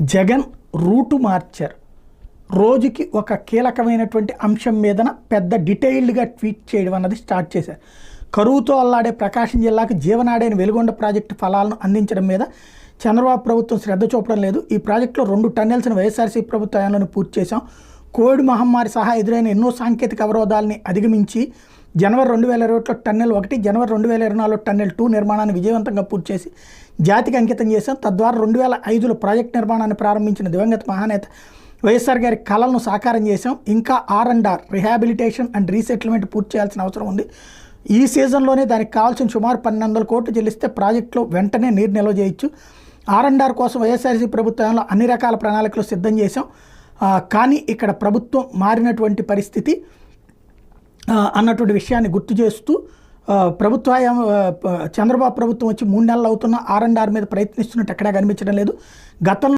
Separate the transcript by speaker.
Speaker 1: Jagan route మార్చారు. రోజుకి ఒక కీలకమైనటువంటి అంశం మీదన పెద్ద డీటెయిల్డ్గా ట్వీట్ చేయడం అన్నది స్టార్ట్ చేశారు. కరువుతో అల్లాడే ప్రకాశం జిల్లాకు జీవనాడైన వెలుగొండ ప్రాజెక్టు ఫలాలను అందించడం మీద చంద్రబాబు ప్రభుత్వం శ్రద్ధ చూపడం లేదు. ఈ ప్రాజెక్టులో 2 టన్నెల్స్ను వైఎస్ఆర్సీ ప్రభుత్వంలోనే పూర్తి చేశాం. కోవిడ్ మహమ్మారి సహా ఎదురైన ఎన్నో సాంకేతిక అవరోధాలని అధిగమించి జనవరి 2021లో టన్నెల్ 1, జనవరి 2024లో టన్నెల్ 2 నిర్మాణాన్ని విజయవంతంగా పూర్తి చేసి జాతికి అంకితం చేశాం. తద్వారా 2005లో ప్రాజెక్టు నిర్మాణాన్ని ప్రారంభించిన దివంగత మహానేత వైఎస్ఆర్ గారి కళలను సాకారం చేశాం. ఇంకా R&R రిహాబిలిటేషన్ అండ్ రీసెటిల్మెంట్ పూర్తి చేయాల్సిన అవసరం ఉంది. ఈ సీజన్లోనే దానికి కావాల్సిన సుమారు 1200 కోట్లు చెల్లిస్తే ప్రాజెక్టులో వెంటనే నీరు నిల్వ చేయొచ్చు. R&R కోసం వైఎస్ఆర్సీ ప్రభుత్వంలో అన్ని రకాల ప్రణాళికలు సిద్ధం చేశాం. కానీ ఇక్కడ ప్రభుత్వం మారినటువంటి పరిస్థితి అన్నటువంటి విషయాన్ని గుర్తు చేస్తూ చంద్రబాబు ప్రభుత్వం వచ్చి 3 నెలలు అవుతున్న R&R మీద ప్రయత్నిస్తున్నట్టు ఎక్కడా కనిపించడం లేదు. గతంలో